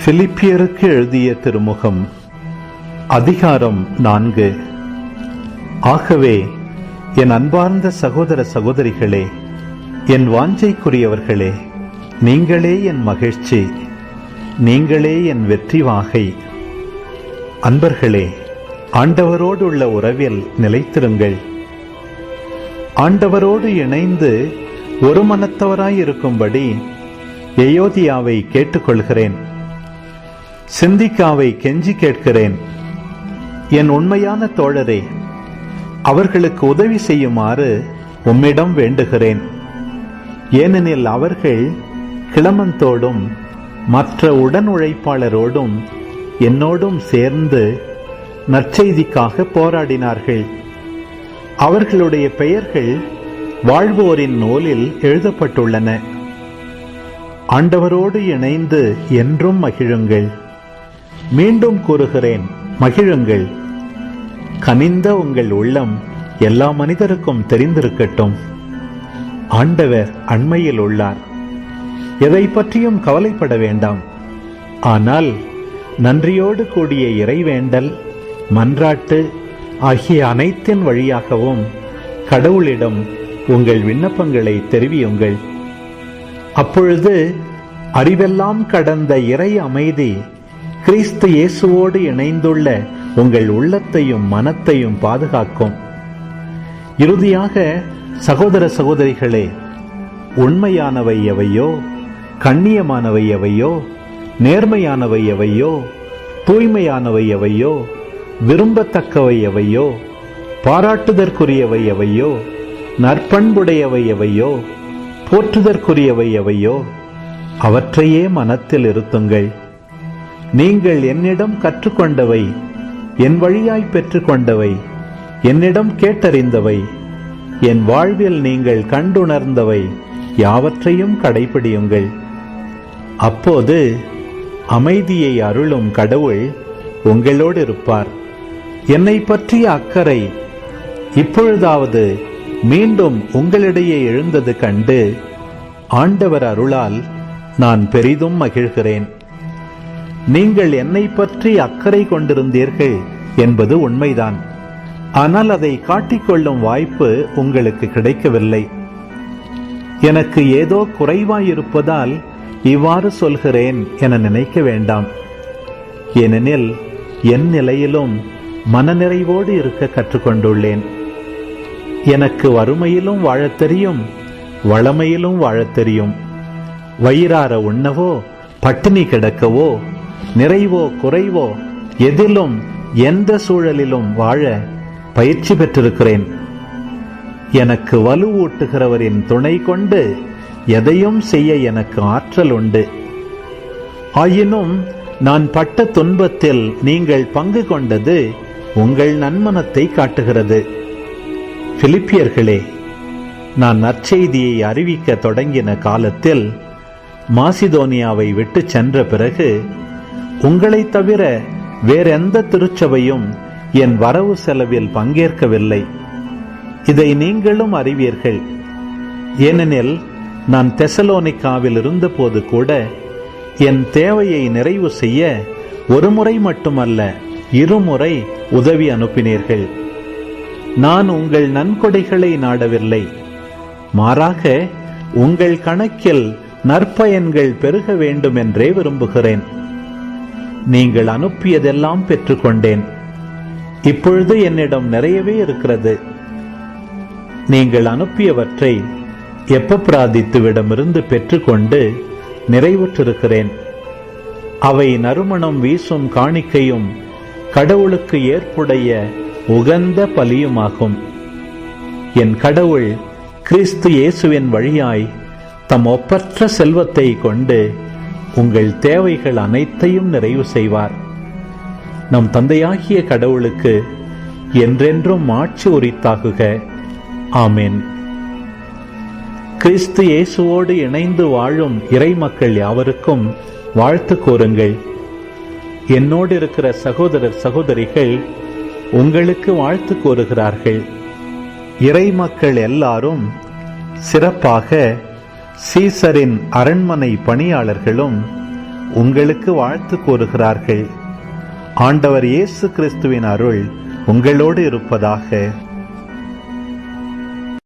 பிலிப்பியருக்கு எழுதிய திருமுகம் அதிகாரம் 4. ஆகவே என் அன்பார்ந்த சகோதர சகோதரிகளே, என் வாஞ்சைக்குரியவர்களே, நீங்களே என் மகிழ்ச்சி, நீங்களே என் வெற்றி வாகை. அன்பர்களே, ஆண்டவரோடு உள்ள உறவில் நிலைத்திருங்கள். ஆண்டவரோடு இணைந்து ஒரு மனத்தவராயிருக்கும்படி எயோதியாவை கேட்டுக்கொள்கிறேன். சிந்திக்காவை கெஞ்சி கேட்கிறேன். என் உண்மையான தோழரே, அவர்களுக்கு உதவி செய்யுமாறு உம்மிடம் வேண்டுகிறேன். ஏனெனில் அவர்கள் கிளமந்தோடும் மற்ற உடன் உழைப்பாளரோடும் என்னோடும் சேர்ந்து நற்செய்திக்காக போராடினார்கள். அவர்களுடைய பெயர்கள் வாழ்வோரின் நூலில் எழுதப்பட்டுள்ளன. ஆண்டவரோடு இணைந்து என்றும் மகிழுங்கள். மீண்டும் கூறுகிறேன், மகிழுங்கள். கனிந்த உங்கள் உள்ளம் எல்லா மனிதருக்கும் தெரிந்திருக்கட்டும். ஆண்டவர் அண்மையில் உள்ளார். எதை பற்றியும் கவலைப்பட வேண்டாம். ஆனால் நன்றியோடு கூடிய இறைவேண்டல், மன்றாட்டு ஆகிய அனைத்தின் வழியாகவும் கடவுளிடம் உங்கள் விண்ணப்பங்களை தெரிவியுங்கள். அப்பொழுது அறிவெல்லாம் கடந்த இறை அமைதி கிறிஸ்து இயேசுவோடு இணைந்துள்ள உங்கள் உள்ளத்தையும் மனத்தையும் பாதுகாக்கும். இறுதியாக சகோதர சகோதரிகளே, உண்மையானவை எவையோ, கண்ணியமானவை எவையோ, நேர்மையானவை எவையோ, தூய்மையானவை எவையோ, விரும்பத்தக்கவை எவையோ, பாராட்டுதற்குரியவை எவையோ, நற்பண்புடையவை எவையோ, போற்றுதற்குரியவை எவையோ, அவற்றையே மனத்தில் இருத்துங்கள். நீங்கள் என்னிடம் கற்றுக்கொண்டவை, என் வழியாய் பெற்றுக்கொண்டவை, என்னிடம் கேட்டறிந்தவை, என் வாழ்வில் நீங்கள் கண்டுணர்ந்தவை யாவற்றையும் கடைபிடியுங்கள். அப்போது அமைதியை அருளும் கடவுள் உங்களோடு இருப்பார். என்னை பற்றிய அக்கறை இப்பொழுதாவது மீண்டும் உங்களிடையே எழுந்தது கண்டு ஆண்டவர் அருளால் நான் பெரிதும் மகிழ்கிறேன். நீங்கள் என்னை பற்றி அக்கறை கொண்டிருந்தீர்கள் என்பது உண்மைதான். ஆனால் அதை காட்டிக்கொள்ளும் வாய்ப்பு உங்களுக்கு கிடைக்கவில்லை. எனக்கு ஏதோ குறைவாயிருப்பதால் இவ்வாறு சொல்கிறேன் என நினைக்க வேண்டாம். ஏனெனில் என் நிலையிலும் மனநிறைவோடு இருக்க கற்றுக்கொண்டுள்ளேன். எனக்கு வறுமையிலும் வாழத் தெரியும், வளமையிலும் வாழத் தெரியும். வயிறார உண்ணவோ, பட்டினி கிடக்கவோ, நிறைவோ குறைவோ, எதிலும் எந்த சூழலிலும் வாழ பயிற்சி பெற்றிருக்கிறேன். எனக்கு வலுவூட்டுகிறவரின் துணை கொண்டு எதையும் செய்ய எனக்கு ஆற்றல் உண்டு. ஆயினும் நான் பட்ட துன்பத்தில் நீங்கள் பங்கு கொண்டது உங்கள் நன்மனத்தை காட்டுகிறது. பிலிப்பியர்களே, நான் நற்செய்தியை அறிவிக்க தொடங்கின காலத்தில் மாசிதோனியாவை விட்டு சென்ற பிறகு உங்களை தவிர வேறெந்த திருச்சபையும் என் வரவு செலவில் பங்கேற்கவில்லை. இதை நீங்களும் அறிவீர்கள். ஏனெனில் நான் தெசலோனிக்காவில் இருந்தபோது கூட என் தேவையை நிறைவு செய்ய ஒரு முறை மட்டுமல்ல, இருமுறை உதவி அனுப்பினீர்கள். நான் உங்கள் நன்கொடைகளை நாடவில்லை, மாறாக உங்கள் கணக்கில் நற்பயன்கள் பெருக வேண்டும் என்றே விரும்புகிறேன். நீங்கள் அனுப்பியதெல்லாம் பெற்றுக்கொண்டேன். இப்பொழுது என்னிடம் நிறையவே இருக்கிறது. நீங்கள் அனுப்பியவற்றை எப்பப்ராதித்துவிடமிருந்து பெற்றுக்கொண்டு நிறைவுற்றிருக்கிறேன். அவை நறுமணம் வீசும் காணிக்கையும் கடவுளுக்கு ஏற்புடைய உகந்த பலியுமாகும். என் கடவுள் கிறிஸ்து இயேசுவின் வழியாய் தம் ஒப்பற்ற செல்வத்தை கொண்டு உங்கள் தேவைகள் அனைத்தையும் நிறைவு செய்வார். நம் தந்தையாகிய கடவுளுக்கு என்றென்றும் மாட்சி உரித்தாகுக. ஆமென். கிறிஸ்து இயேசுவோடு இணைந்து வாழும் இறை மக்கள் யாவருக்கும் வாழ்த்து கூறுங்கள். என்னோடு இருக்கிற சகோதரர் சகோதரிகள் உங்களுக்கு வாழ்த்து கூறுகிறார்கள். இறை மக்கள் எல்லாரும் சிறப்பாக சீசரின் அரண்மனை பணியாளர்களும் உங்களுக்கு வாழ்த்து கூறுகிறார்கள். ஆண்டவர் இயேசு கிறிஸ்துவின் அருள் உங்களோடு இருப்பதாக.